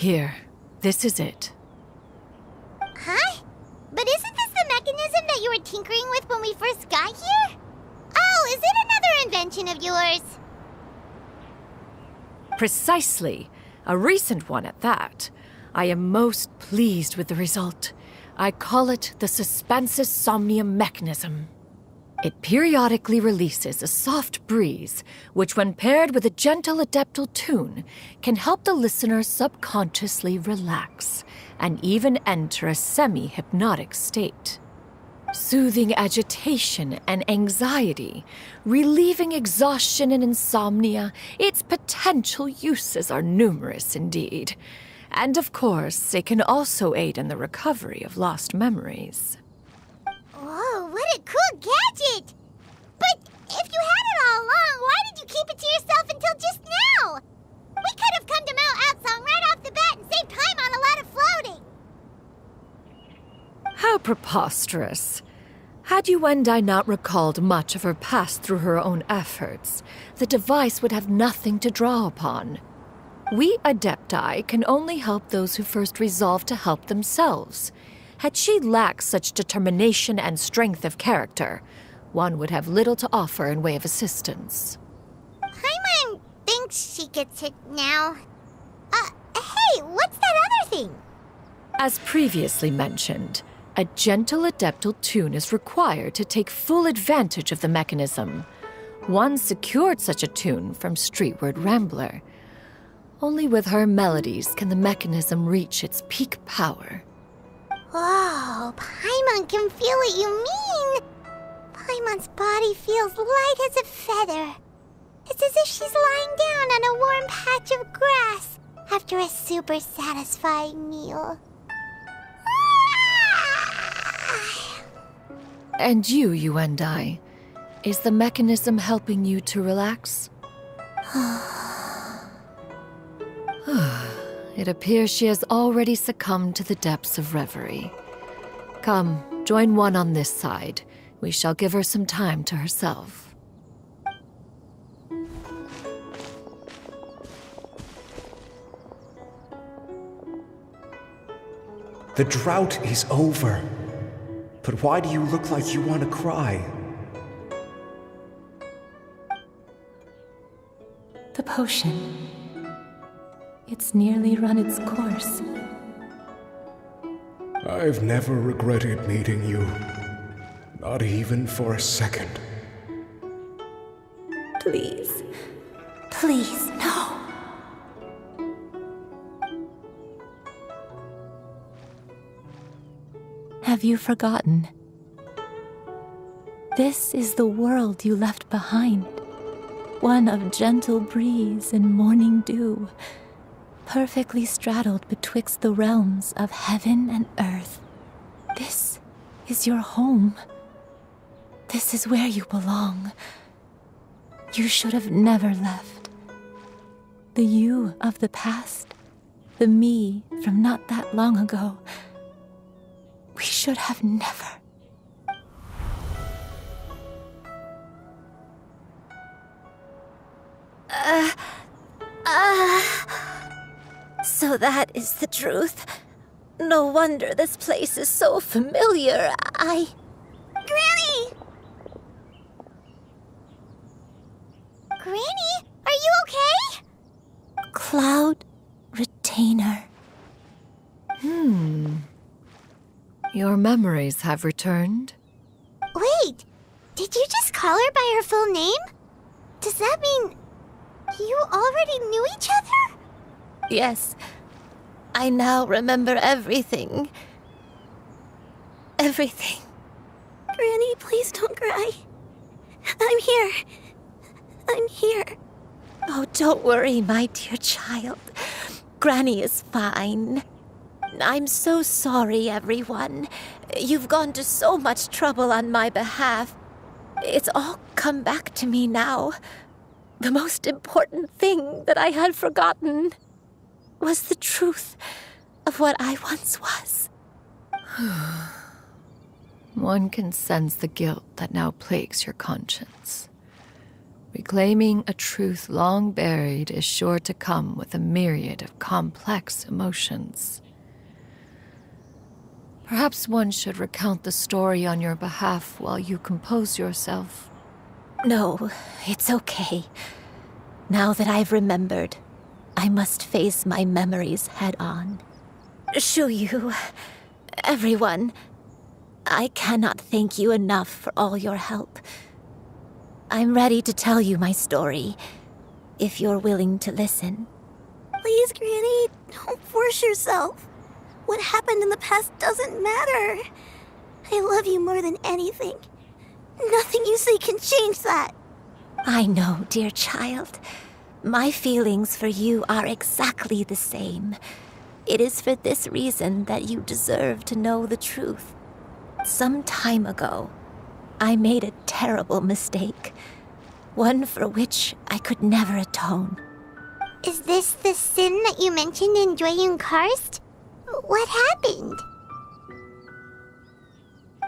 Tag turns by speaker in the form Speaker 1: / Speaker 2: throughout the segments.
Speaker 1: Here, this is it.
Speaker 2: Huh? But isn't this the mechanism that you were tinkering with when we first got here? Oh, is it another invention of yours?
Speaker 1: Precisely. A recent one at that. I am most pleased with the result. I call it the Suspensus Somnium mechanism. It periodically releases a soft breeze, which when paired with a gentle adeptal tune, can help the listener subconsciously relax and even enter a semi-hypnotic state. Soothing agitation and anxiety, relieving exhaustion and insomnia, its potential uses are numerous indeed. And of course, it can also aid in the recovery of lost memories.
Speaker 2: Whoa, what a cool gadget! But if you had it all along, why did you keep it to yourself until just now? We could have come to Mount Outsong right off the bat and saved time on a lot of floating.
Speaker 1: How preposterous. Had Yuendai not recalled much of her past through her own efforts, the device would have nothing to draw upon. We Adepti can only help those who first resolve to help themselves. Had she lacked such determination and strength of character, one would have little to offer in way of assistance.
Speaker 2: Paimon thinks she gets it now. Hey, what's that other thing?
Speaker 1: As previously mentioned, a gentle adeptal tune is required to take full advantage of the mechanism. One secured such a tune from Streetward Rambler. Only with her melodies can the mechanism reach its peak power.
Speaker 2: Whoa, Paimon can feel what you mean. Paimon's body feels light as a feather. It's as if she's lying down on a warm patch of grass after a super satisfying meal.
Speaker 1: And you, Yuendai, is the mechanism helping you to relax? It appears she has already succumbed to the depths of reverie. Come, join one on this side. We shall give her some time to herself.
Speaker 3: The drought is over. But why do you look like you want to cry?
Speaker 4: The potion. It's nearly run its course.
Speaker 3: I've never regretted meeting you. Not even for a second.
Speaker 4: Please. Please, no. Have you forgotten? This is the world you left behind. One of gentle breeze and morning dew, perfectly straddled betwixt the realms of heaven and earth. This is your home. This is where you belong. You should have never left. The you of the past, the me from not that long ago, we should have never.
Speaker 5: So that is the truth. No wonder this place is so familiar.
Speaker 2: Granny! Granny, are you okay?
Speaker 4: Cloud Retainer.
Speaker 1: Your memories have returned?
Speaker 2: Wait, did you just call her by her full name? Does that mean you already knew each other?
Speaker 5: Yes, I now remember everything. Everything.
Speaker 2: Granny, please don't cry. I'm here. I'm here.
Speaker 5: Oh, don't worry, my dear child. Granny is fine. I'm so sorry, everyone. You've gone to so much trouble on my behalf. It's all come back to me now. The most important thing that I had forgotten was the truth of what I once was.
Speaker 1: One can sense the guilt that now plagues your conscience. We Reclaiming a truth long buried is sure to come with a myriad of complex emotions. Perhaps one should recount the story on your behalf while you compose yourself.
Speaker 5: No, it's okay. Now that I've remembered, I must face my memories head on. Xianyun, everyone, I cannot thank you enough for all your help. I'm ready to tell you my story, if you're willing to listen.
Speaker 2: Please, Granny, don't force yourself. What happened in the past doesn't matter. I love you more than anything. Nothing you say can change that.
Speaker 5: I know, dear child. My feelings for you are exactly the same. It is for this reason that you deserve to know the truth. Some time ago, I made a terrible mistake. One for which I could never atone.
Speaker 2: Is this the sin that you mentioned in Xianyun Quest? What happened?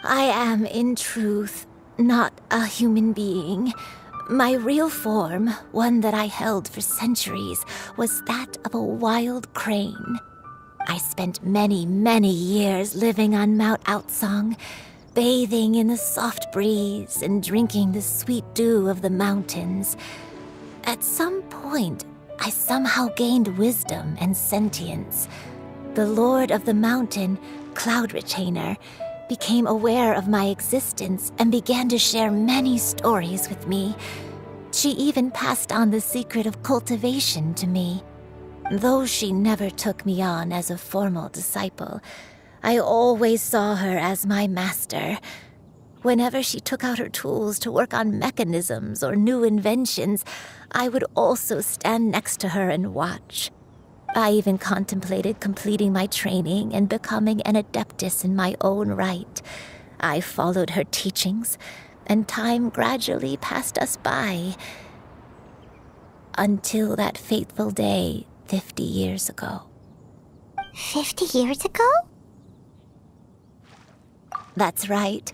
Speaker 5: I am, in truth, not a human being. My real form, one that I held for centuries, was that of a wild crane. I spent many, many years living on Mount Outsong, bathing in the soft breeze and drinking the sweet dew of the mountains. At some point, I somehow gained wisdom and sentience. The Lord of the Mountain, Cloud Retainer, became aware of my existence and began to share many stories with me. She even passed on the secret of cultivation to me. Though she never took me on as a formal disciple, I always saw her as my master. Whenever she took out her tools to work on mechanisms or new inventions, I would also stand next to her and watch. I even contemplated completing my training and becoming an adeptus in my own right. I followed her teachings, and time gradually passed us by. Until that fateful day 50 years ago.
Speaker 2: 50 years ago?
Speaker 5: That's right.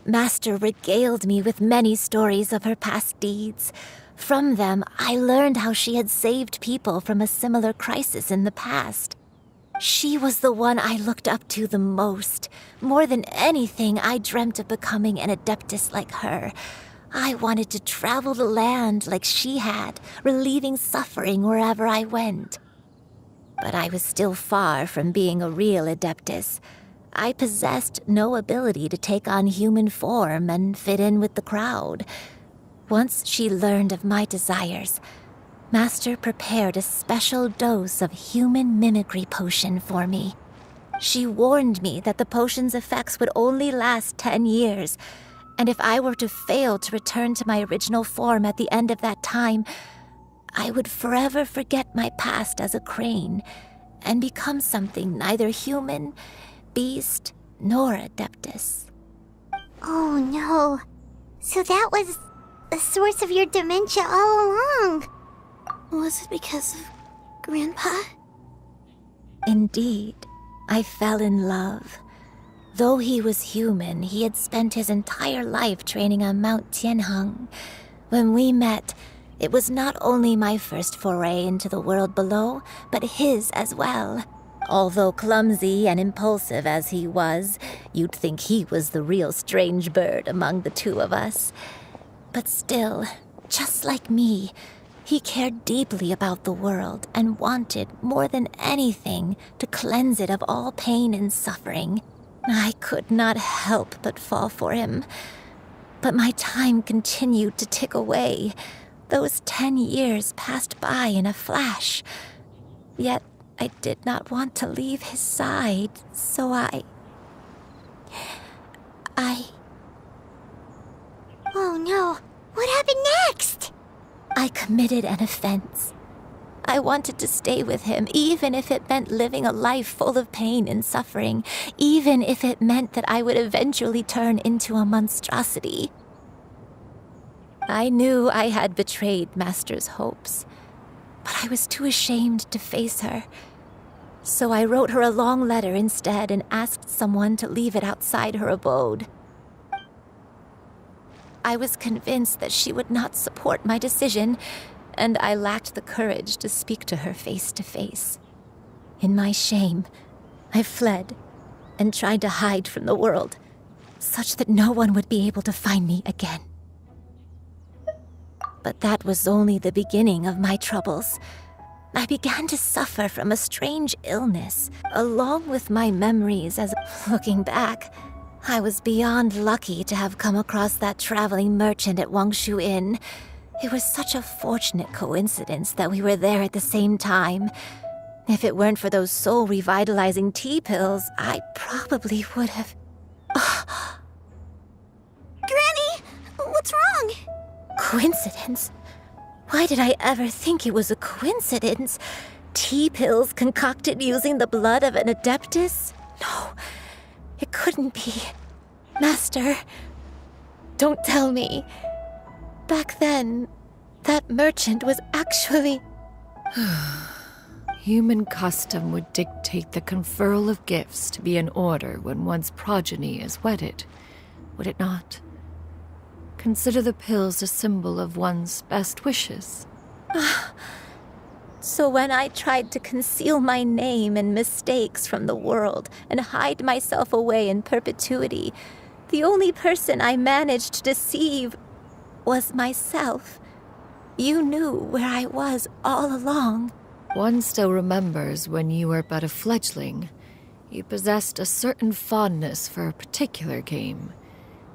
Speaker 5: Master regaled me with many stories of her past deeds. From them, I learned how she had saved people from a similar crisis in the past. She was the one I looked up to the most. More than anything, I dreamt of becoming an adeptus like her. I wanted to travel the land like she had, relieving suffering wherever I went. But I was still far from being a real adeptus. I possessed no ability to take on human form and fit in with the crowd. Once she learned of my desires, Master prepared a special dose of human mimicry potion for me. She warned me that the potion's effects would only last 10 years, and if I were to fail to return to my original form at the end of that time, I would forever forget my past as a crane and become something neither human, beast, nor adeptus.
Speaker 2: Oh no. So that was the source of your dementia all along. Was it because of Grandpa?
Speaker 5: Indeed, I fell in love. Though he was human, he had spent his entire life training on Mount Tianheng. When we met, it was not only my first foray into the world below, but his as well. Although clumsy and impulsive as he was, you'd think he was the real strange bird among the two of us. But still, just like me, he cared deeply about the world and wanted, more than anything, to cleanse it of all pain and suffering. I could not help but fall for him. But my time continued to tick away. Those 10 years passed by in a flash. Yet I did not want to leave his side, so I...
Speaker 2: Oh no. What happened next?
Speaker 5: I committed an offense. I wanted to stay with him, even if it meant living a life full of pain and suffering, even if it meant that I would eventually turn into a monstrosity. I knew I had betrayed Master's hopes, but I was too ashamed to face her. So I wrote her a long letter instead and asked someone to leave it outside her abode. I was convinced that she would not support my decision, and I lacked the courage to speak to her face to face. In my shame, I fled and tried to hide from the world, such that no one would be able to find me again. But that was only the beginning of my troubles. I began to suffer from a strange illness, along with my memories as, looking back, I was beyond lucky to have come across that traveling merchant at Wangshu Inn. It was such a fortunate coincidence that we were there at the same time. If it weren't for those soul-revitalizing tea pills, I probably would have...
Speaker 2: Granny, what's wrong?
Speaker 5: Coincidence? Why did I ever think it was a coincidence? Tea pills concocted using the blood of an adeptus? No, it couldn't be. Master, don't tell me. Back then, that merchant was actually...
Speaker 1: Human custom would dictate the conferral of gifts to be in order when one's progeny is wedded, would it not? Consider the pills a symbol of one's best wishes.
Speaker 5: So when I tried to conceal my name and mistakes from the world and hide myself away in perpetuity, the only person I managed to deceive was myself. You knew where I was all along.
Speaker 1: One still remembers when you were but a fledgling. You possessed a certain fondness for a particular game.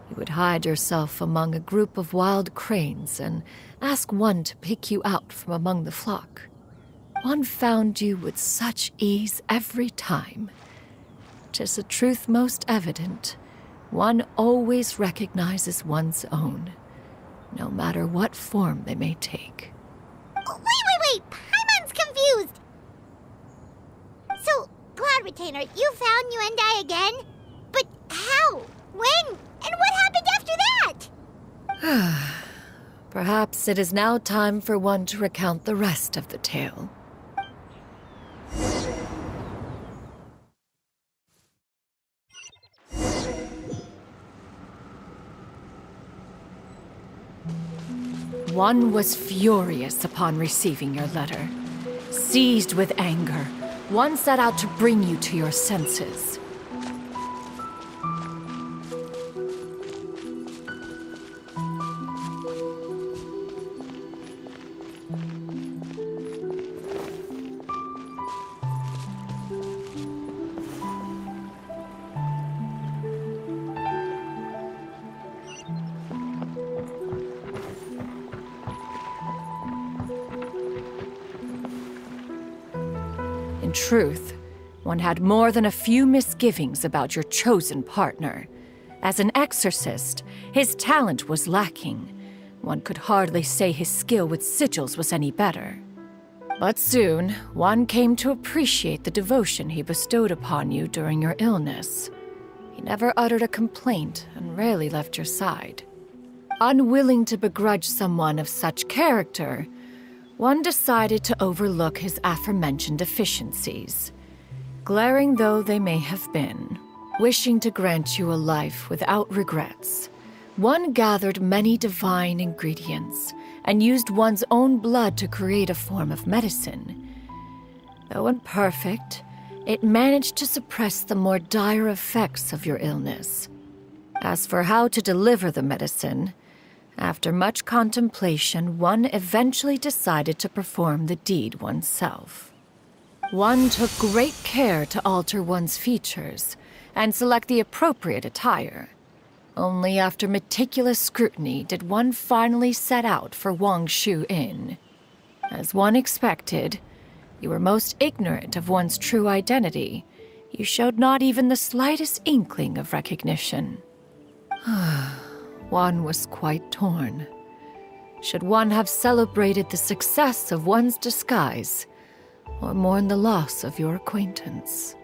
Speaker 1: You would hide yourself among a group of wild cranes and ask one to pick you out from among the flock. One found you with such ease every time. 'Tis a truth most evident. One always recognizes one's own, no matter what form they may take.
Speaker 2: Wait! Paimon's confused! So, Cloud Retainer, you found Yuendai again? But how? When? And what happened after that?
Speaker 1: Perhaps it is now time for one to recount the rest of the tale. One was furious upon receiving your letter. Seized with anger, one set out to bring you to your senses. In truth, one had more than a few misgivings about your chosen partner. As an exorcist, his talent was lacking. One could hardly say his skill with sigils was any better. But soon, one came to appreciate the devotion he bestowed upon you during your illness. He never uttered a complaint and rarely left your side. Unwilling to begrudge someone of such character, one decided to overlook his aforementioned deficiencies, glaring though they may have been. Wishing to grant you a life without regrets, one gathered many divine ingredients and used one's own blood to create a form of medicine. Though imperfect, it managed to suppress the more dire effects of your illness. As for how to deliver the medicine, after much contemplation, one eventually decided to perform the deed oneself. One took great care to alter one's features and select the appropriate attire. Only after meticulous scrutiny did one finally set out for Wangshu Inn. As one expected, you were most ignorant of one's true identity. You showed not even the slightest inkling of recognition. One was quite torn. Should one have celebrated the success of one's disguise, or mourn the loss of your acquaintance?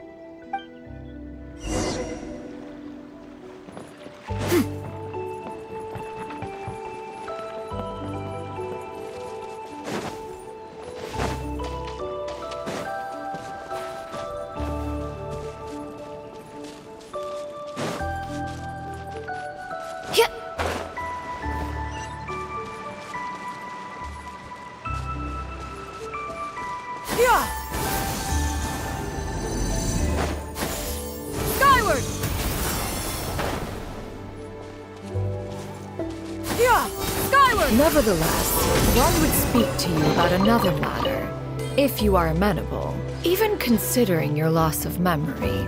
Speaker 1: Yeah! Skyward! Yeah! Skyward! Nevertheless, one would speak to you about another matter, if you are amenable. Even considering your loss of memory,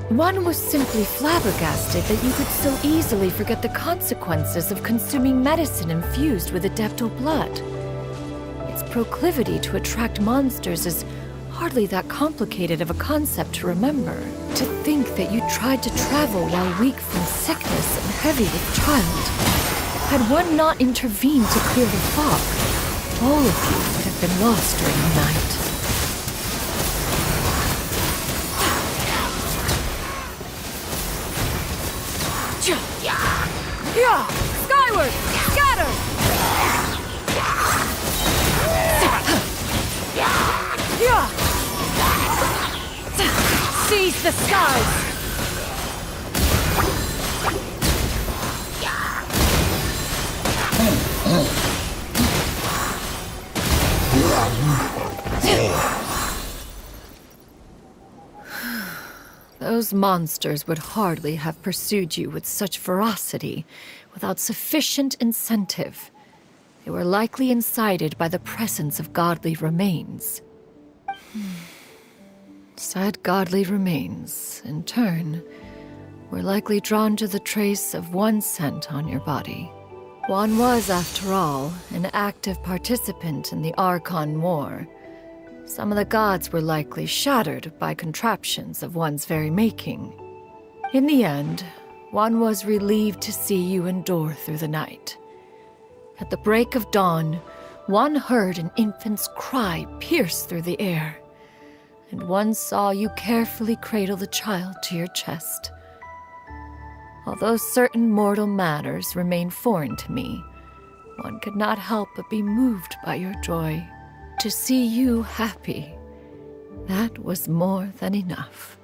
Speaker 1: one was simply flabbergasted that you could so easily forget the consequences of consuming medicine infused with adeptal blood. Its proclivity to attract monsters is hardly that complicated of a concept to remember. To think that you tried to travel while weak from sickness and heavy with child. Had one not intervened to clear the fog, all of you would have been lost during the night. Yeah! Skyward! Scatter! Yeah! Seize the skies! Those monsters would hardly have pursued you with such ferocity without sufficient incentive. They were likely incited by the presence of godly remains. Said godly remains, in turn, were likely drawn to the trace of one scent on your body. One was, after all, an active participant in the Archon War. Some of the gods were likely shattered by contraptions of one's very making. In the end, one was relieved to see you endure through the night. At the break of dawn, one heard an infant's cry pierce through the air, and one saw you carefully cradle the child to your chest. Although certain mortal matters remain foreign to me, one could not help but be moved by your joy. To see you happy, that was more than enough.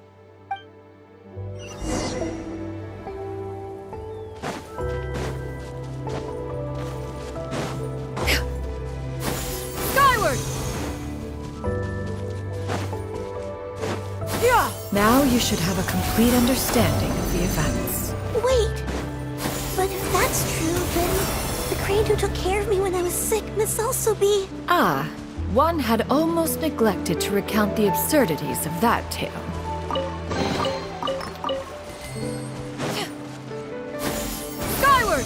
Speaker 1: Skyward! Yeah! Now you should have a complete understanding of the events.
Speaker 2: Wait! But if that's true, then the crane who took care of me when I was sick must also be...
Speaker 1: Ah, one had almost neglected to recount the absurdities of that tale. Skyward!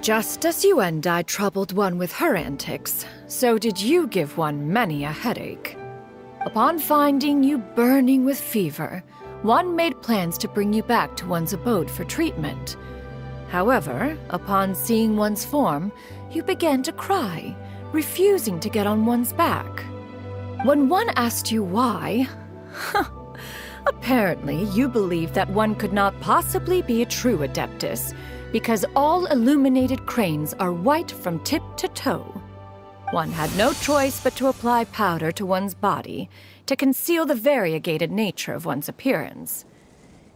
Speaker 1: Just as you and I troubled one with her antics, so did you give one many a headache. Upon finding you burning with fever, one made plans to bring you back to one's abode for treatment. However, upon seeing one's form, you began to cry, refusing to get on one's back. When one asked you why, apparently you believed that one could not possibly be a true Adeptus, because all illuminated cranes are white from tip to toe. One had no choice but to apply powder to one's body to conceal the variegated nature of one's appearance.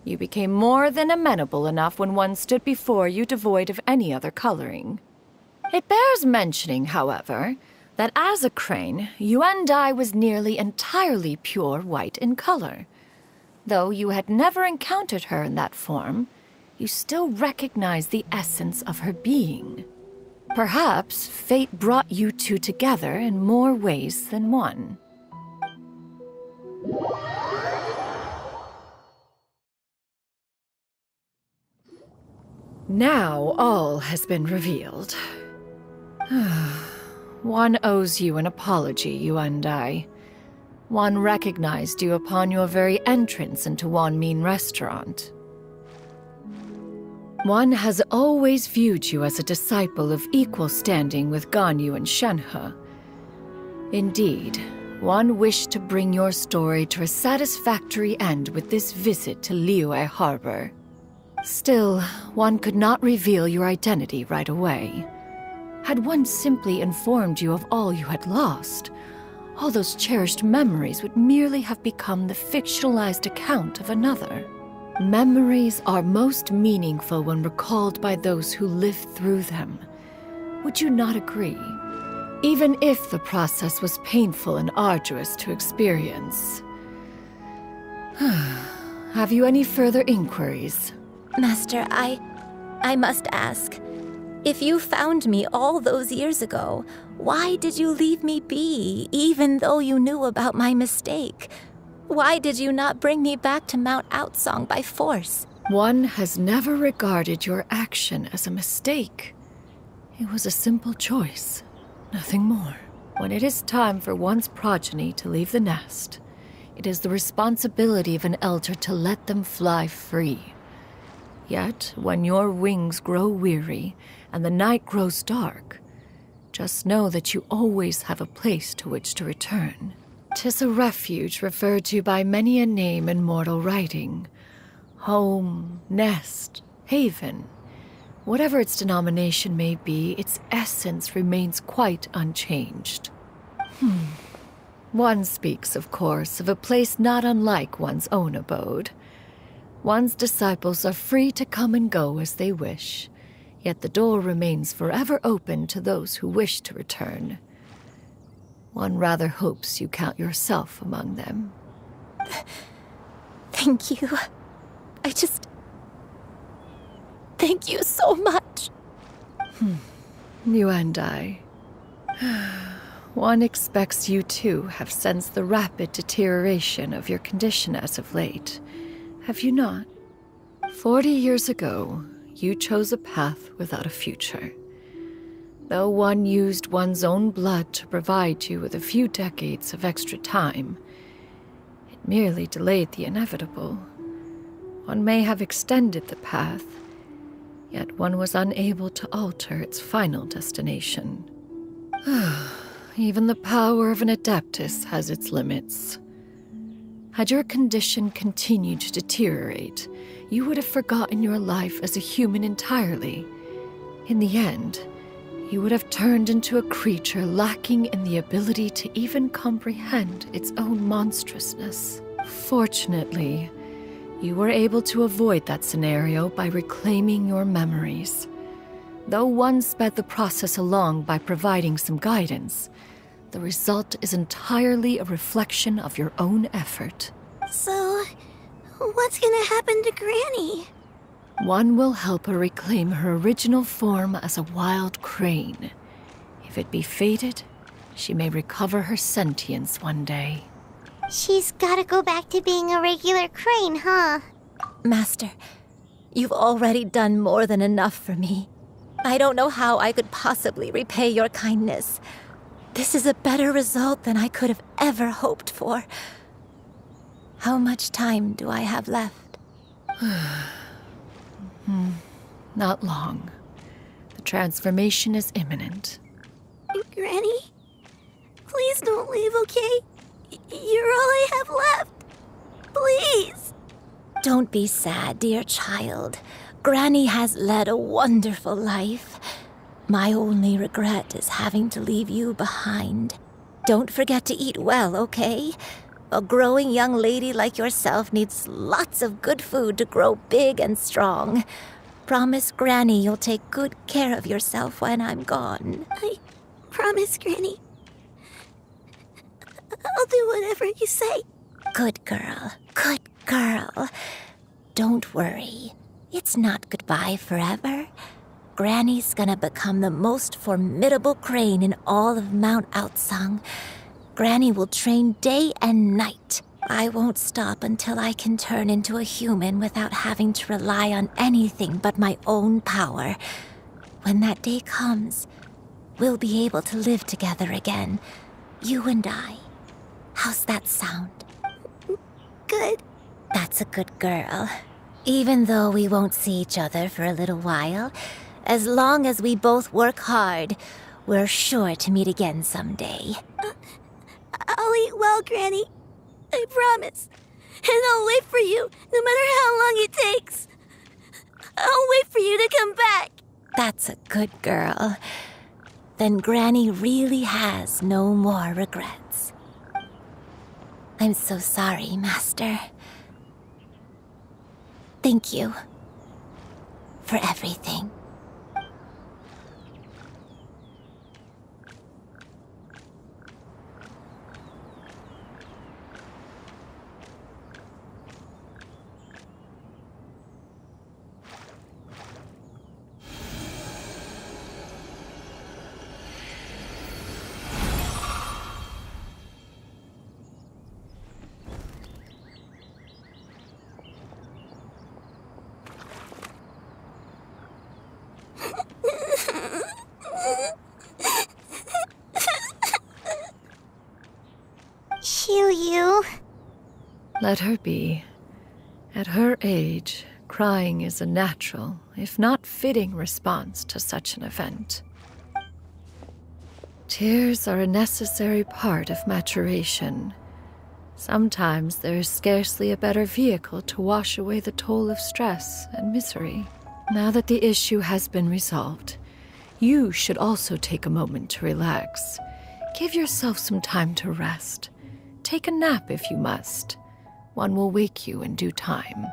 Speaker 1: You became more than amenable enough when one stood before you devoid of any other coloring. It bears mentioning, however, that as a crane, Yuendai was nearly entirely pure white in color. Though you had never encountered her in that form, you still recognize the essence of her being. Perhaps fate brought you two together in more ways than one. Now all has been revealed. One owes you an apology, you and I. One recognized you upon your very entrance into Wanmin Restaurant. One has always viewed you as a disciple of equal standing with Ganyu and Shenhe. Indeed, one wished to bring your story to a satisfactory end with this visit to Liyue Harbor. Still, one could not reveal your identity right away. Had one simply informed you of all you had lost, all those cherished memories would merely have become the fictionalized account of another. Memories are most meaningful when recalled by those who lived through them. Would you not agree? Even if the process was painful and arduous to experience. Have you any further inquiries?
Speaker 5: Master, I must ask. If you found me all those years ago, why did you leave me be, even though you knew about my mistake? Why did you not bring me back to Mount Outsong by force?
Speaker 1: One has never regarded your action as a mistake. It was a simple choice, nothing more. When it is time for one's progeny to leave the nest, it is the responsibility of an elder to let them fly free. Yet, when your wings grow weary and the night grows dark, just know that you always have a place to which to return. 'Tis a refuge referred to by many a name in mortal writing. Home, nest, haven. Whatever its denomination may be, its essence remains quite unchanged. One speaks, of course, of a place not unlike one's own abode. One's disciples are free to come and go as they wish, yet the door remains forever open to those who wish to return. One rather hopes you count yourself among them.
Speaker 5: Thank you. Thank you so much.
Speaker 1: You and I. One expects you too have sensed the rapid deterioration of your condition as of late. Have you not? 40 years ago, you chose a path without a future. Though one used one's own blood to provide you with a few decades of extra time, it merely delayed the inevitable. One may have extended the path, yet one was unable to alter its final destination. Even the power of an adeptus has its limits. Had your condition continued to deteriorate, you would have forgotten your life as a human entirely. In the end, you would have turned into a creature lacking in the ability to even comprehend its own monstrousness. Fortunately, you were able to avoid that scenario by reclaiming your memories. Though one sped the process along by providing some guidance, the result is entirely a reflection of your own effort.
Speaker 2: So, what's gonna happen to Granny?
Speaker 1: One will help her reclaim her original form as a wild crane. If it be fated, she may recover her sentience one day.
Speaker 2: She's gotta go back to being a regular crane, huh?
Speaker 5: Master, you've already done more than enough for me. I don't know how I could possibly repay your kindness. This is a better result than I could have ever hoped for. How much time do I have left?
Speaker 1: Not long. The transformation is imminent.
Speaker 2: Granny? Please don't leave, okay? You're all I have left. Please.
Speaker 5: Don't be sad, dear child. Granny has led a wonderful life. My only regret is having to leave you behind. Don't forget to eat well, okay? A growing young lady like yourself needs lots of good food to grow big and strong. Promise Granny you'll take good care of yourself when I'm gone.
Speaker 2: I promise, Granny. I'll do whatever you say.
Speaker 5: Good girl. Good girl. Don't worry. It's not goodbye forever. Granny's gonna become the most formidable crane in all of Mount Outsong. Granny will train day and night. I won't stop until I can turn into a human without having to rely on anything but my own power. When that day comes, we'll be able to live together again. You and I. How's that sound?
Speaker 2: Good.
Speaker 5: That's a good girl. Even though we won't see each other for a little while, as long as we both work hard, we're sure to meet again someday.
Speaker 2: I'll eat well, Granny. I promise. And I'll wait for you, no matter how long it takes. I'll wait for you to come back.
Speaker 5: That's a good girl. Then Granny really has no more regrets. I'm so sorry, Master. Thank you for everything.
Speaker 2: Xiu.
Speaker 1: Let her be. At her age, crying is a natural, if not fitting, response to such an event. Tears are a necessary part of maturation. Sometimes there is scarcely a better vehicle to wash away the toll of stress and misery. Now that the issue has been resolved, you should also take a moment to relax. Give yourself some time to rest. Take a nap if you must. One will wake you in due time.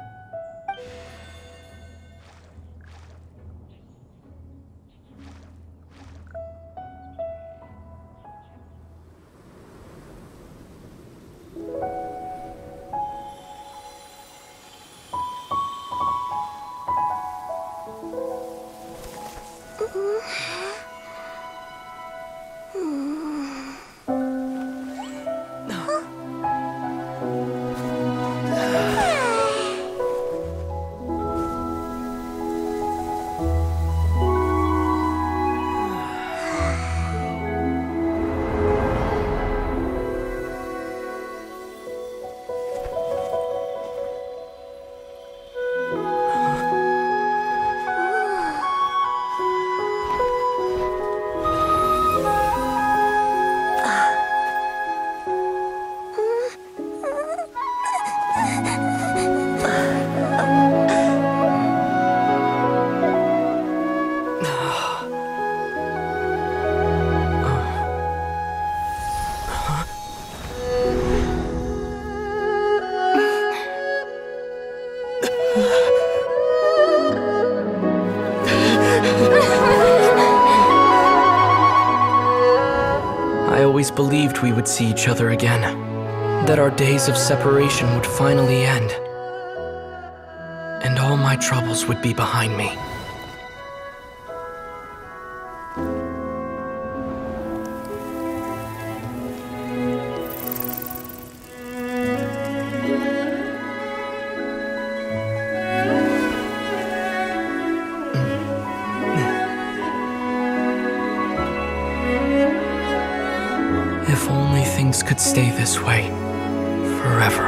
Speaker 6: I always believed we would see each other again, that our days of separation would finally end, and all my troubles would be behind me. If only things could stay this way forever.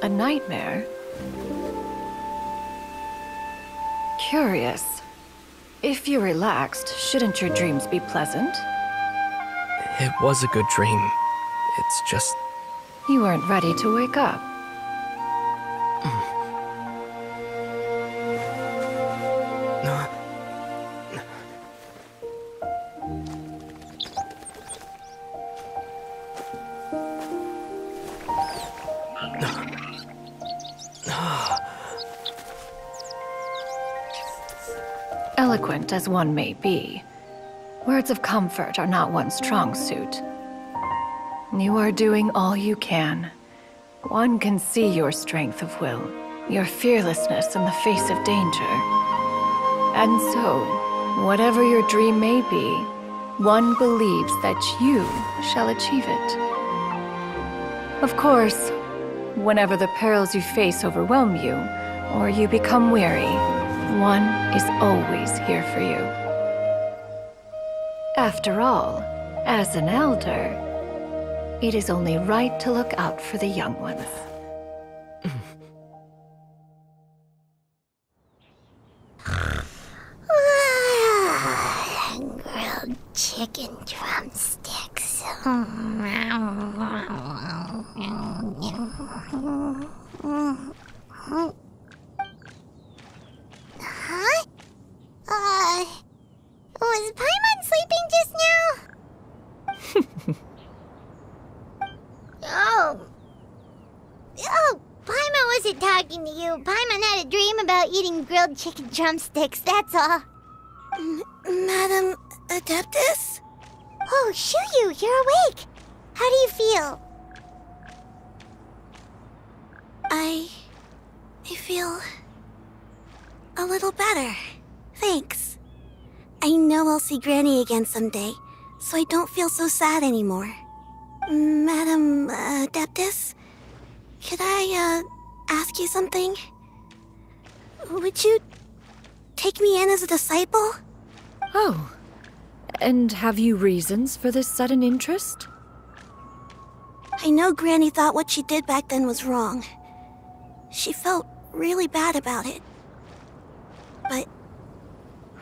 Speaker 1: A nightmare? Curious. If you're relaxed, shouldn't your dreams be pleasant?
Speaker 6: It was a good dream. It's just...
Speaker 1: You weren't ready to wake up. Eloquent as one may be, words of comfort are not one's strong suit. You are doing all you can. One can see your strength of will, your fearlessness in the face of danger. And so, whatever your dream may be, one believes that you shall achieve it. Of course, whenever the perils you face overwhelm you, or you become weary, one is always here for you. After all, as an elder, it is only right to look out for the young ones.
Speaker 2: Grilled chicken drumsticks. Huh? Was Paimon sleeping just now? Oh, Paimon wasn't talking to you. Paimon had a dream about eating grilled chicken drumsticks, that's all.
Speaker 7: Madam Adeptus?
Speaker 2: Oh, Xianyun, you're awake. How do you feel?
Speaker 7: I feel a little better. Thanks. I know I'll see Granny again someday, so I don't feel so sad anymore. Madam Adeptus, could I ask you something? Would you take me in as a disciple?
Speaker 1: Oh, and have you reasons for this sudden interest?
Speaker 7: I know Granny thought what she did back then was wrong. She felt really bad about it. But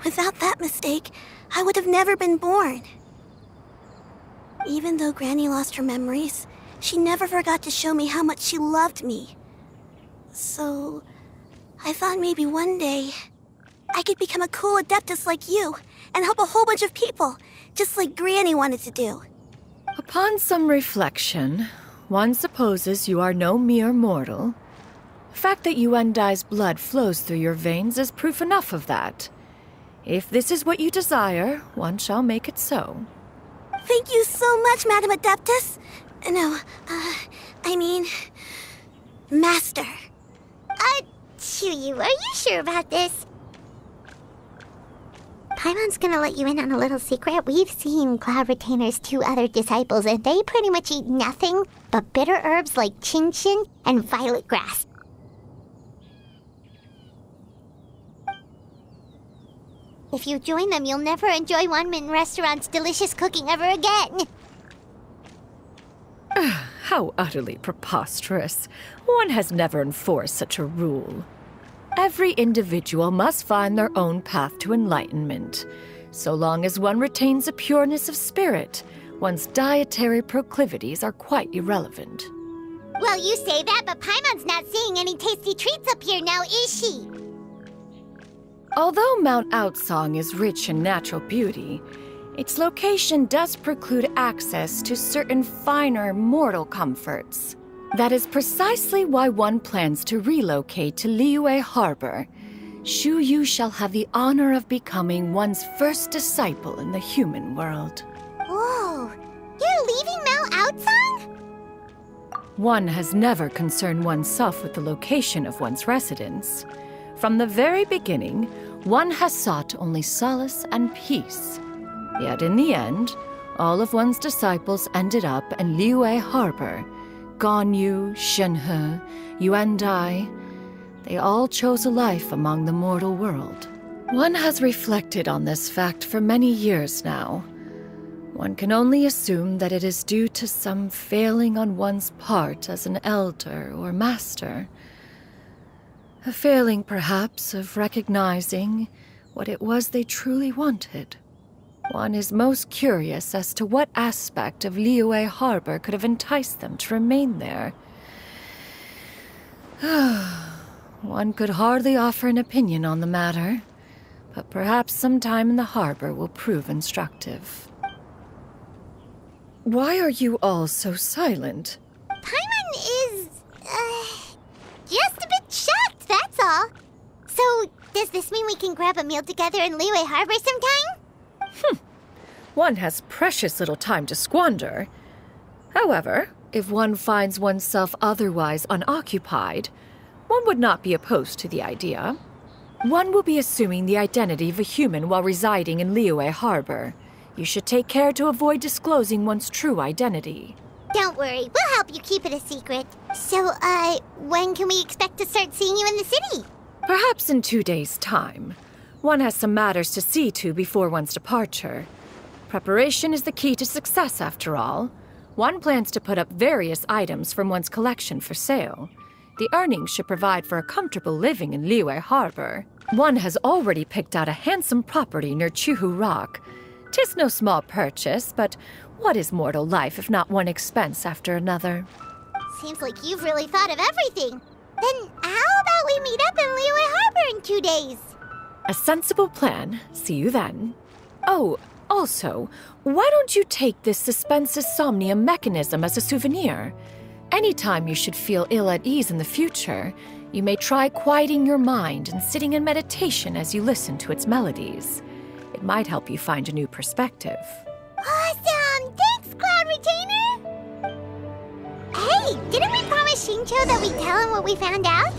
Speaker 7: without that mistake, I would have never been born. Even though Granny lost her memories, she never forgot to show me how much she loved me. So I thought maybe one day I could become a cool Adeptus like you and help a whole bunch of people, just like Granny wanted to do.
Speaker 1: Upon some reflection, one supposes you are no mere mortal. The fact that Yuendai's blood flows through your veins is proof enough of that. If this is what you desire, one shall make it so.
Speaker 7: Thank you so much, Madam Adeptus. No, I mean, Master.
Speaker 2: Xianyun, are you sure about this? Paimon's gonna let you in on a little secret. We've seen Cloud Retainer's 2 other disciples, and they pretty much eat nothing but bitter herbs like Xianyun and violet grass. If you join them, you'll never enjoy Wanmin Restaurant's delicious cooking ever again.
Speaker 1: How utterly preposterous. One has never enforced such a rule. Every individual must find their own path to enlightenment. So long as one retains a pureness of spirit, one's dietary proclivities are quite irrelevant.
Speaker 2: Well, you say that, but Paimon's not seeing any tasty treats up here now, is she?
Speaker 1: Although Mount Outsong is rich in natural beauty, its location does preclude access to certain finer mortal comforts. That is precisely why one plans to relocate to Liyue Harbor. Shu Yu shall have the honor of becoming one's first disciple in the human world.
Speaker 2: Whoa, you're leaving Mount Outsong?
Speaker 1: One has never concerned oneself with the location of one's residence. From the very beginning, one has sought only solace and peace. Yet in the end, all of one's disciples ended up in Liyue Harbor. Ganyu, Shenhe, Yuendai, they all chose a life among the mortal world. One has reflected on this fact for many years now. One can only assume that it is due to some failing on one's part as an elder or master. A failing, perhaps, of recognizing what it was they truly wanted. One is most curious as to what aspect of Liyue Harbor could have enticed them to remain there. One could hardly offer an opinion on the matter, but perhaps some time in the harbor will prove instructive. Why are you all so silent?
Speaker 2: Paimon is, just a bit shocked, that's all. So, does this mean we can grab a meal together in Liyue Harbor sometime?
Speaker 1: One has precious little time to squander. However, if one finds oneself otherwise unoccupied, one would not be opposed to the idea. One will be assuming the identity of a human while residing in Liyue Harbor. You should take care to avoid disclosing one's true identity.
Speaker 2: Don't worry, we'll help you keep it a secret. So, when can we expect to start seeing you in the city?
Speaker 1: Perhaps in 2 days' time. One has some matters to see to before one's departure. Preparation is the key to success, after all. One plans to put up various items from one's collection for sale. The earnings should provide for a comfortable living in Liyue Harbor. One has already picked out a handsome property near Chuhu Rock. 'Tis no small purchase, but what is mortal life if not one expense after another?
Speaker 2: Seems like you've really thought of everything. Then how about we meet up in Liyue Harbor in 2 days?
Speaker 1: A sensible plan. See you then. Oh, also, why don't you take this suspensus somnium mechanism as a souvenir? Anytime you should feel ill at ease in the future, you may try quieting your mind and sitting in meditation as you listen to its melodies. It might help you find a new perspective.
Speaker 2: Awesome! Thanks, Cloud Retainer! Hey, didn't we promise Shincho that we'd tell him what we found out?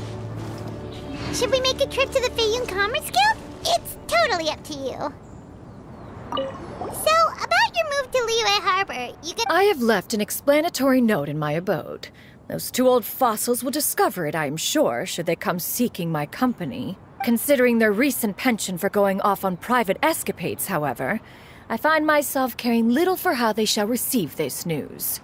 Speaker 2: Should we make a trip to the Xianyun Commerce Guild? It's totally up to you. So, about your move to Liyue Harbor, you can—
Speaker 1: I have left an explanatory note in my abode. Those 2 old fossils will discover it, I am sure, should they come seeking my company. Considering their recent penchant for going off on private escapades, however, I find myself caring little for how they shall receive this news.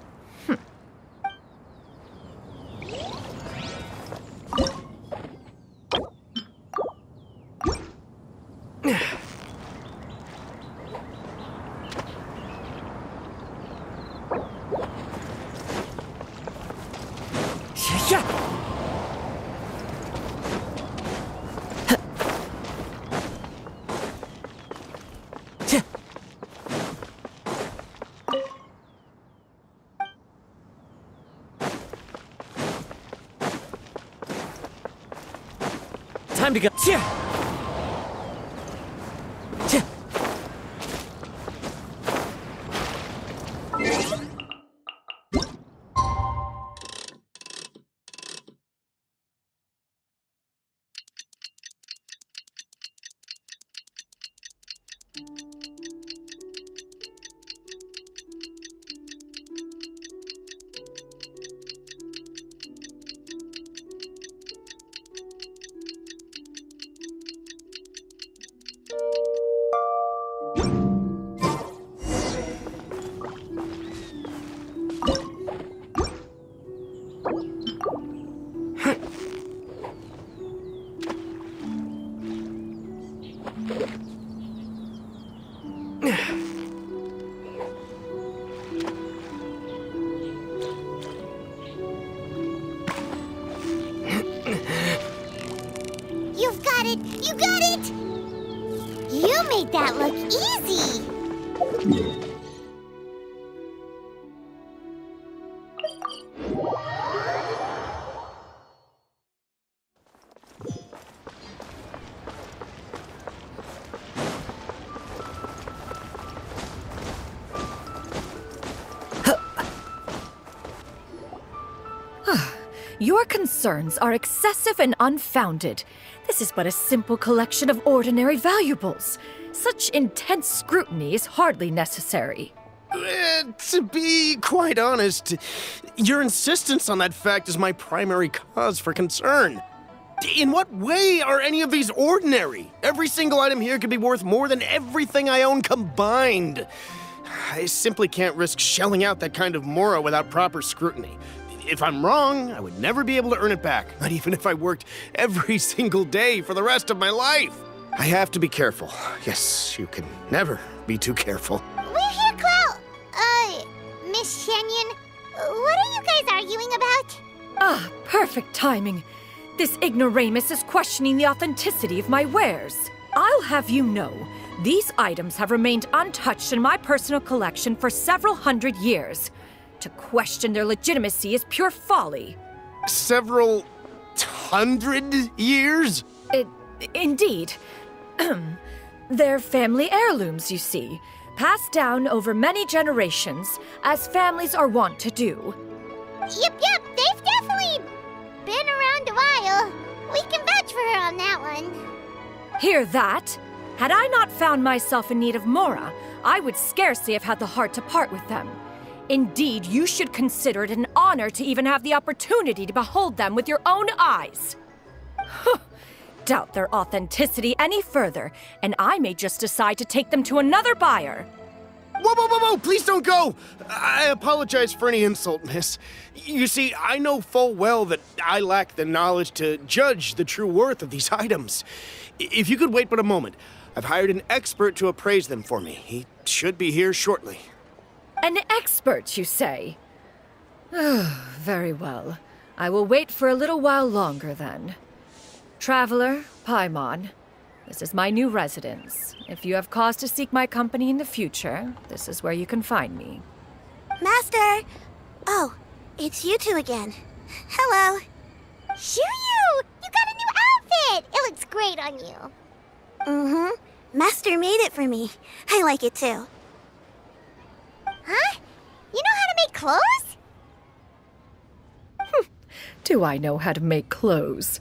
Speaker 8: Time to go.
Speaker 2: You've got it! You got it! You made that look easy!
Speaker 1: Your concerns are excessive and unfounded. This is but a simple collection of ordinary valuables. Such intense scrutiny is hardly necessary.
Speaker 8: To be quite honest, your insistence on that fact is my primary cause for concern. In what way are any of these ordinary? Every single item here could be worth more than everything I own combined. I simply can't risk shelling out that kind of mora without proper scrutiny. If I'm wrong, I would never be able to earn it back, not even if I worked every single day for the rest of my life. I have to be careful. Yes, you can never be too careful.
Speaker 2: We're here, Cloud! Miss Xianyun, what are you guys arguing about?
Speaker 1: Ah, perfect timing. This ignoramus is questioning the authenticity of my wares. I'll have you know, these items have remained untouched in my personal collection for several hundred years. To question their legitimacy is pure folly.
Speaker 8: Several hundred years?
Speaker 1: Indeed. They're family heirlooms, you see, passed down over many generations, as families are wont to do.
Speaker 2: Yep, they've definitely been around a while. We can vouch for her on that one.
Speaker 1: Hear that? Had I not found myself in need of mora, I would scarcely have had the heart to part with them. Indeed, you should consider it an honor to even have the opportunity to behold them with your own eyes. Doubt their authenticity any further, and I may just decide to take them to another buyer.
Speaker 8: Whoa, please don't go! I apologize for any insult, miss. You see, I know full well that I lack the knowledge to judge the true worth of these items. If you could wait but a moment, I've hired an expert to appraise them for me. He should be here shortly.
Speaker 1: An expert, you say? Very well. I will wait for a little while longer then. Traveler, Paimon, this is my new residence. If you have cause to seek my company in the future, this is where you can find me.
Speaker 7: Master! Oh, it's you two again. Hello.
Speaker 2: Xianyun! You got a new outfit! It looks great on you.
Speaker 7: Mm-hmm. Master made it for me. I like it too.
Speaker 2: Huh? You know how to make clothes?
Speaker 1: Do I know how to make clothes?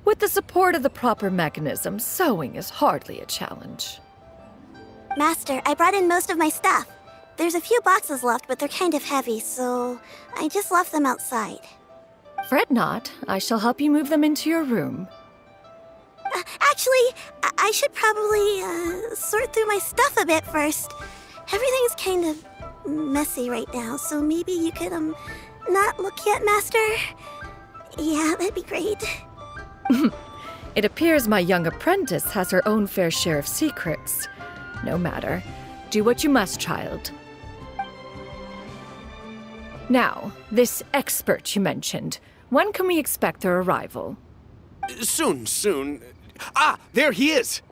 Speaker 1: With the support of the proper mechanism, sewing is hardly a challenge.
Speaker 7: Master, I brought in most of my stuff. There's a few boxes left, but they're kind of heavy, so I just left them outside.
Speaker 1: Fret not. I shall help you move them into your room.
Speaker 7: Actually, I should probably sort through my stuff a bit first. Everything's kind of messy right now, so maybe you could, not look yet, Master? Yeah, that'd be great.
Speaker 1: It appears my young apprentice has her own fair share of secrets. No matter. Do what you must, child. Now, this expert you mentioned, when can we expect their arrival?
Speaker 8: Soon. Ah, there he is!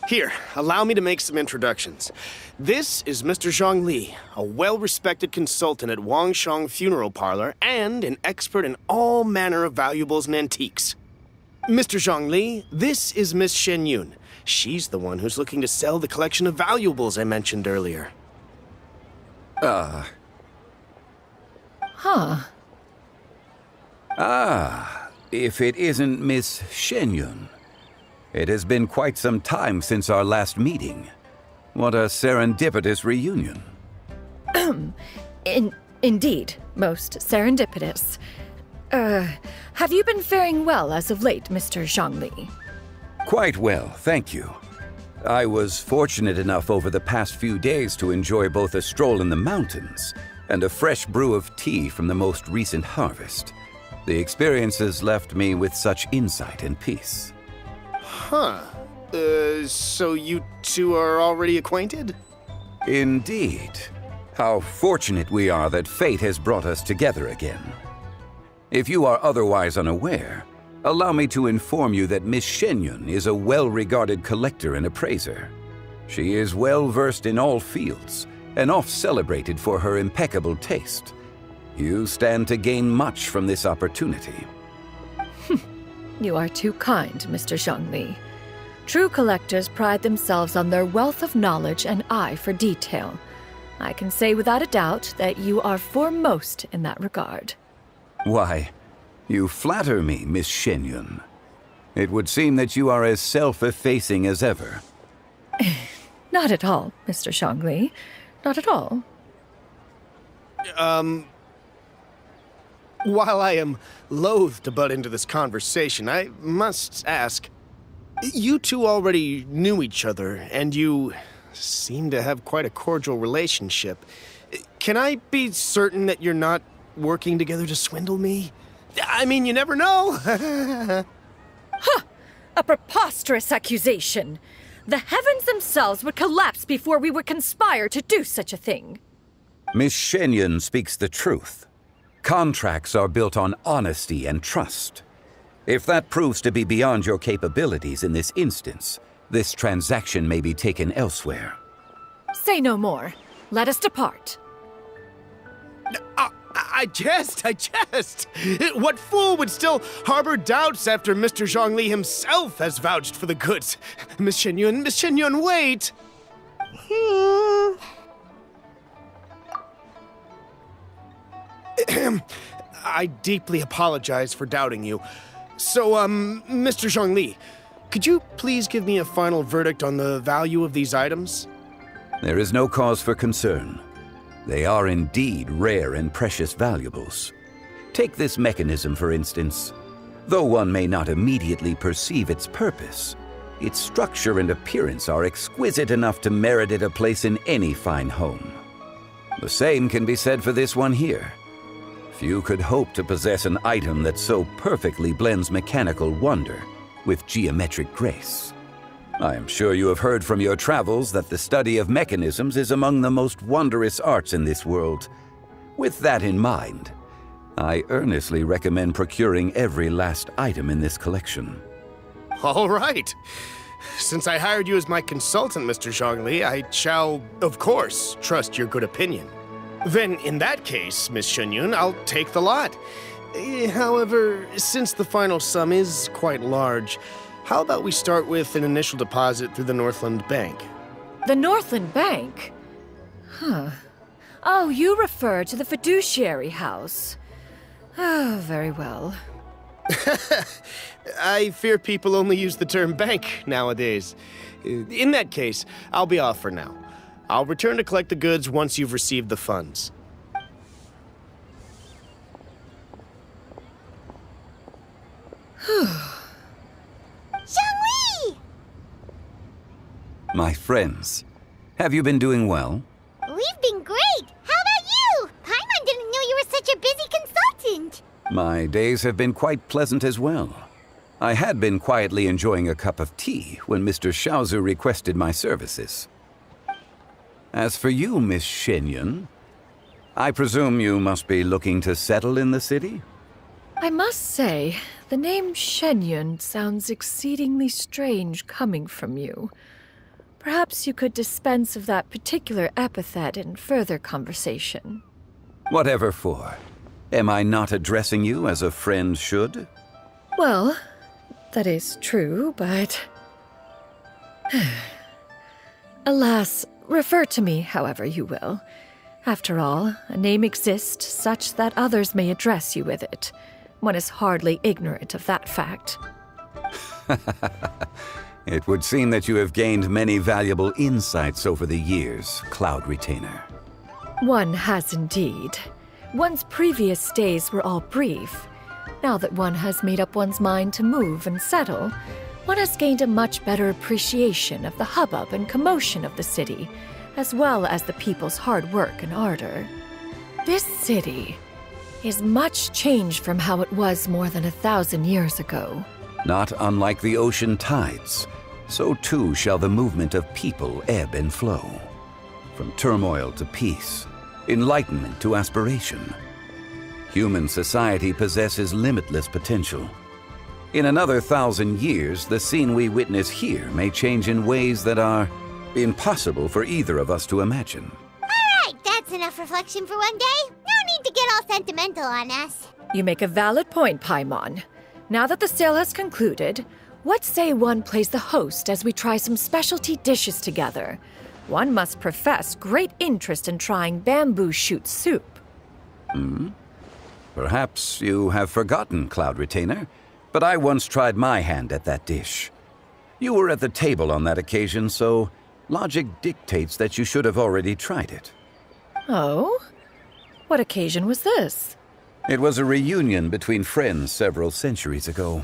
Speaker 8: Here, allow me to make some introductions. This is Mr. Zhongli, a well-respected consultant at Wangshang Funeral Parlor and an expert in all manner of valuables and antiques. Mr. Zhongli, this is Miss Xianyun. She's the one who's looking to sell the collection of valuables I mentioned earlier.
Speaker 1: Huh.
Speaker 9: If it isn't Miss Xianyun. It has been quite some time since our last meeting. What a serendipitous reunion.
Speaker 1: Indeed, most serendipitous. Have you been faring well as of late, Mr. Zhongli?
Speaker 9: Quite well, thank you. I was fortunate enough over the past few days to enjoy both a stroll in the mountains and a fresh brew of tea from the most recent harvest. The experiences left me with such insight and peace.
Speaker 8: Huh. So you two are already acquainted?
Speaker 9: Indeed. How fortunate we are that fate has brought us together again. If you are otherwise unaware, allow me to inform you that Miss Xianyun is a well-regarded collector and appraiser. She is well-versed in all fields, and oft-celebrated for her impeccable taste. You stand to gain much from this opportunity.
Speaker 1: You are too kind, Mr. Zhongli. True collectors pride themselves on their wealth of knowledge and eye for detail. I can say without a doubt that you are foremost in that regard.
Speaker 9: Why, you flatter me, Miss Xianyun. It would seem that you are as self-effacing as ever.
Speaker 1: Not at all, Mr. Zhongli. Not at all.
Speaker 8: While I am loath to butt into this conversation, I must ask, you two already knew each other, and you seem to have quite a cordial relationship. Can I be certain that you're not working together to swindle me? I mean, you never know.
Speaker 1: Huh! A preposterous accusation. The heavens themselves would collapse before we would conspire to do such a thing.
Speaker 9: Miss Xianyun speaks the truth. Contracts are built on honesty and trust. If that proves to be beyond your capabilities in this instance, this transaction may be taken elsewhere.
Speaker 1: Say no more. Let us depart.
Speaker 8: I jest. What fool would still harbor doubts after Mr. Zhongli himself has vouched for the goods? Miss Xianyun, wait! I deeply apologize for doubting you. So, Mr. Zhongli, could you please give me a final verdict on the value of these items?
Speaker 9: There is no cause for concern. They are indeed rare and precious valuables. Take this mechanism, for instance. Though one may not immediately perceive its purpose, its structure and appearance are exquisite enough to merit it a place in any fine home. The same can be said for this one here. Few could hope to possess an item that so perfectly blends mechanical wonder with geometric grace. I am sure you have heard from your travels that the study of mechanisms is among the most wondrous arts in this world. With that in mind, I earnestly recommend procuring every last item in this collection.
Speaker 8: All right. Since I hired you as my consultant, Mr. Zhongli, I shall, of course, trust your good opinion. Then, in that case, Miss Xianyun, I'll take the lot. However, since the final sum is quite large, how about we start with an initial deposit through the Northland Bank?
Speaker 1: The Northland Bank? Huh. Oh, you refer to the fiduciary house. Oh, very well.
Speaker 8: I fear people only use the term bank nowadays. In that case, I'll be off for now. I'll return to collect the goods once you've received the funds.
Speaker 2: Zhongli!
Speaker 9: My friends, have you been doing well?
Speaker 2: We've been great! How about you? Paimon didn't know you were such a busy consultant!
Speaker 9: My days have been quite pleasant as well. I had been quietly enjoying a cup of tea when Mr. Xiaozu requested my services. As for you, Miss Xianyun, I presume you must be looking to settle in the city?
Speaker 1: I must say, the name Xianyun sounds exceedingly strange coming from you. Perhaps you could dispense of that particular epithet in further conversation.
Speaker 9: Whatever for. Am I not addressing you as a friend should?
Speaker 1: Well, that is true, but... Alas, refer to me however you will. After all, a name exists such that others may address you with it. One is hardly ignorant of that fact.
Speaker 9: It would seem that you have gained many valuable insights over the years, Cloud Retainer.
Speaker 1: One has indeed. One's previous days were all brief. Now that one has made up one's mind to move and settle, one has gained a much better appreciation of the hubbub and commotion of the city, as well as the people's hard work and ardor. This city is much changed from how it was more than 1,000 years ago.
Speaker 9: Not unlike the ocean tides, so too shall the movement of people ebb and flow. From turmoil to peace, enlightenment to aspiration. Human society possesses limitless potential. In another 1,000 years, the scene we witness here may change in ways that are impossible for either of us to imagine.
Speaker 2: Alright, that's enough reflection for one day. No need to get all sentimental on us.
Speaker 1: You make a valid point, Paimon. Now that the sale has concluded, what say one plays the host as we try some specialty dishes together? One must profess great interest in trying bamboo shoot soup.
Speaker 9: Perhaps you have forgotten, Cloud Retainer, but I once tried my hand at that dish. You were at the table on that occasion, so logic dictates that you should have already tried it.
Speaker 1: Oh? What occasion was this?
Speaker 9: It was a reunion between friends several centuries ago.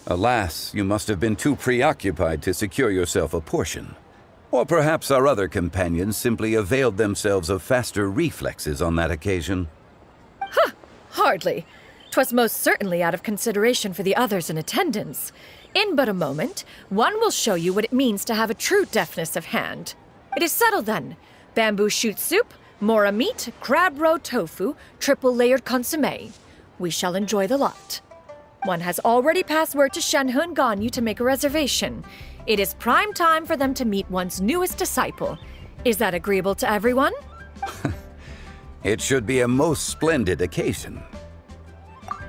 Speaker 9: Alas, you must have been too preoccupied to secure yourself a portion. Or perhaps our other companions simply availed themselves of faster reflexes on that occasion.
Speaker 1: Hardly. 'Twas most certainly out of consideration for the others in attendance. In but a moment, one will show you what it means to have a true deftness of hand. It is settled then. Bamboo shoot soup, mora meat, crab roe tofu, triple-layered consommé. We shall enjoy the lot. One has already passed word to Shenhe Ganyu to make a reservation. It is prime time for them to meet one's newest disciple. Is that agreeable to everyone?
Speaker 9: It should be a most splendid occasion.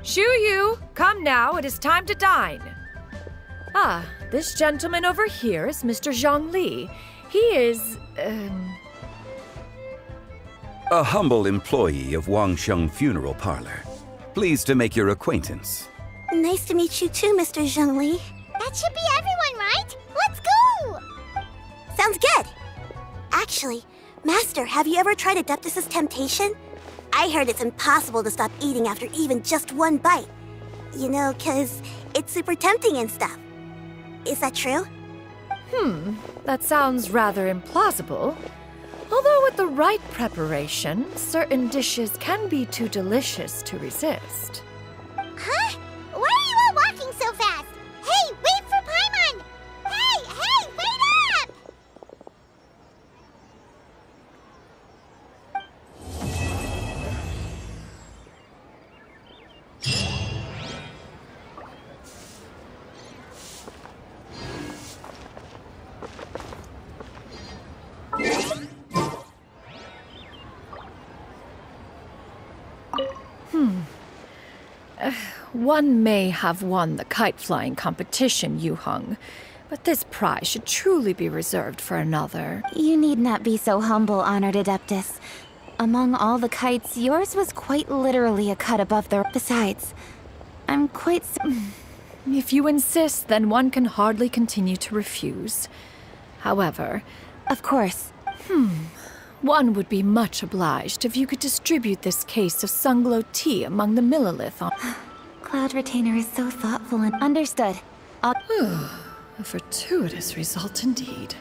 Speaker 1: Shu Yu, come now, it is time to dine. Ah, this gentleman over here is Mr. Zhongli. He is,
Speaker 9: A humble employee of Wangsheng Funeral Parlor. Pleased to make your acquaintance.
Speaker 7: Nice to meet you too, Mr. Zhongli.
Speaker 2: That should be everyone, right? Let's go!
Speaker 7: Sounds good! Actually, Master, have you ever tried Adeptus' temptation? I heard it's impossible to stop eating after even just one bite. You know, 'cause it's super tempting and stuff. Is that true?
Speaker 1: That sounds rather implausible. Although with the right preparation, certain dishes can be too delicious to resist.
Speaker 2: Huh? Why are you all walking so fast? Hey, wait for Paimon! Hey, wait up!
Speaker 1: One may have won the kite-flying competition, Yuheng, but this prize should truly be reserved for another.
Speaker 2: You need not be so humble, Honored Adeptus. Among all the kites, yours was quite literally a cut above the... Besides, I'm quite...
Speaker 1: If you insist, then one can hardly continue to refuse. However...
Speaker 2: Of course.
Speaker 1: One would be much obliged if you could distribute this case of Sunglow tea among the Millilith on...
Speaker 2: Cloud Retainer is so thoughtful and... Understood.
Speaker 1: A fortuitous result indeed.